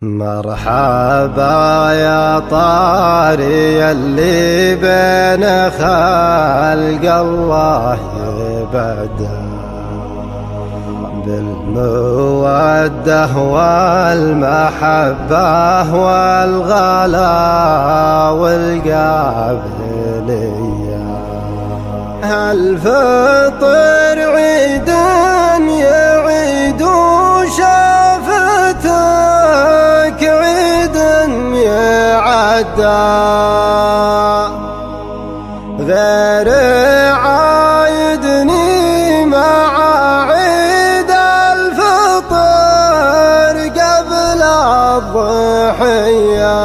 مرحبا يا طاري اللي بين خلق الله يبدأ بالمودة والمحبة والغلا والقابلية. الفطر عيد يعيد شافتك عيد يعدى غير عايدني مع عيد الفطر قبل الضحية.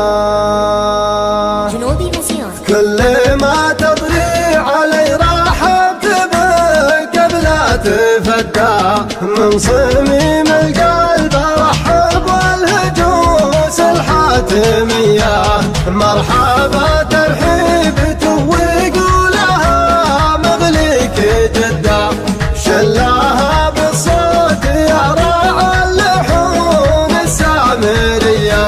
كل ما تطري علي رحبت بك قبل تفدى من صميم القلب رحب والهجوس الحاتمية. مرحبا ترحيب ويقولها مغليك جدة شلاها بالصوت يا راعى اللحون السامرية.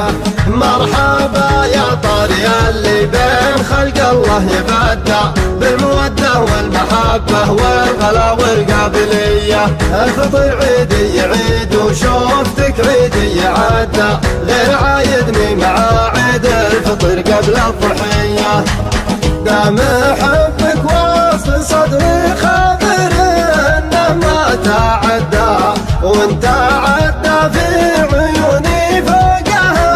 مرحبا يا طاري اللي بين خلق الله يبدع بالمودة والمحبة والغلا والقابلية. الفطر عيدي يعيد وشوفتك عيدي يعدى غير عايدني مع عيد الفطر قبل الضحية. دام حبك واصل صدري خبر انه ما تعدى وانت عدى في عيوني فوقها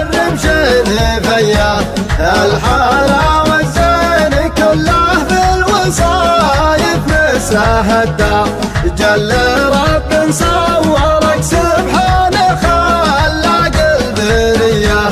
الرمشين فيا. الحالة والزين كله في الوصايف مسهدى جل رب صورك سبحانه خلاق البرية.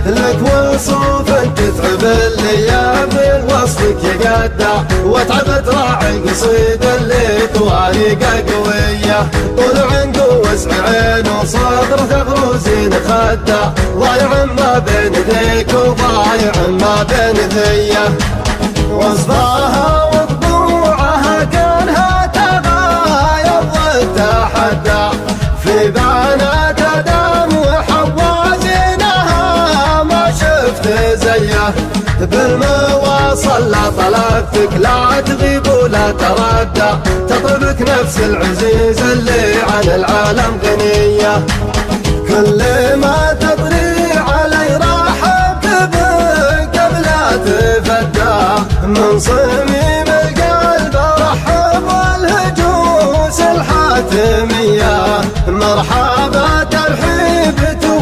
لك وصوف تتعب اللي بالوصفك يقدع وتعبت راعي قصيد اللي تواريقه قوية. طول عنده وسع عين وصدر ثغروزين خدع ضايع ما بين ذيك وضايع ما بين ذيه. وصفاها وطبوعها كانها تغاير وتحدى في بنات ادم وحوازينها ما شفت زيه. بالمواصل لا طلبتك لا تغيب ولا تردى تطلبك نفس العزيز اللي عن العالم غنية. كل ما تطري علي رحبت بك قبل تفدى من صميم القلب رحب والهجوس الحاتمية. مرحبا ترحيب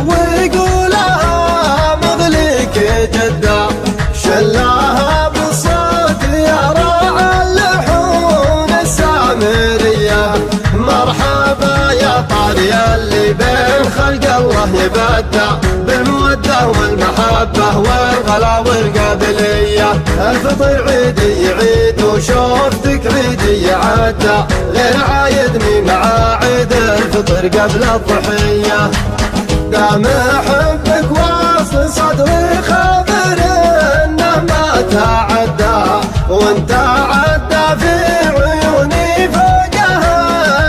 ويقولها مغليك جدة شلاها بالصوت يا راعى اللحون السامرية. مرحبا يا طاري اللي بين خلق الله يبدع بالمودة والمحبة والغلا والقابلية. الفطر عيدي يعيد وشوفتك عيدي يعدى غير عايدني مع عيد الفطر قبل الضحية. دام حبك واصل صدري خبر انه ما تعدى وانت عدى في عيوني فوقها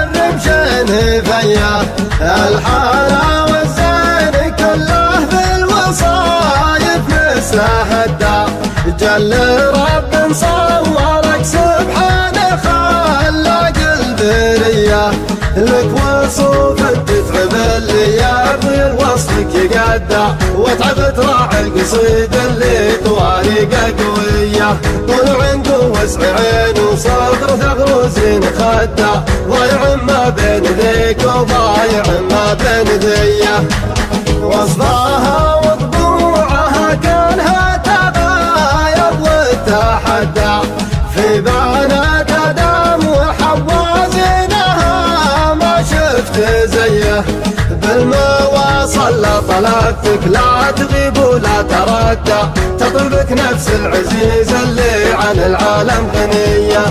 الرمشين فيا. الحالة والزين كله في الوصايف مسهدى جل رب صورك سبحانه خلاق البرية. لك وصوف تتعب اللي بالوصفك يقدع وتعبت راعي القصيد اللي طواريقه قوية. طول عنده وسع عين وصدر ثغروزين خدع ضايع ما بين ذيك وضايع ما بين ذيه. وصفاها وطبوعها كانها تغاير وتحدى في بنات ادم وحوازينها ما شفت زيه. بالمواصل لا طلبتك لا تغيب ولا تردى تطلبك نفس العزيز اللي عن العالم غنية.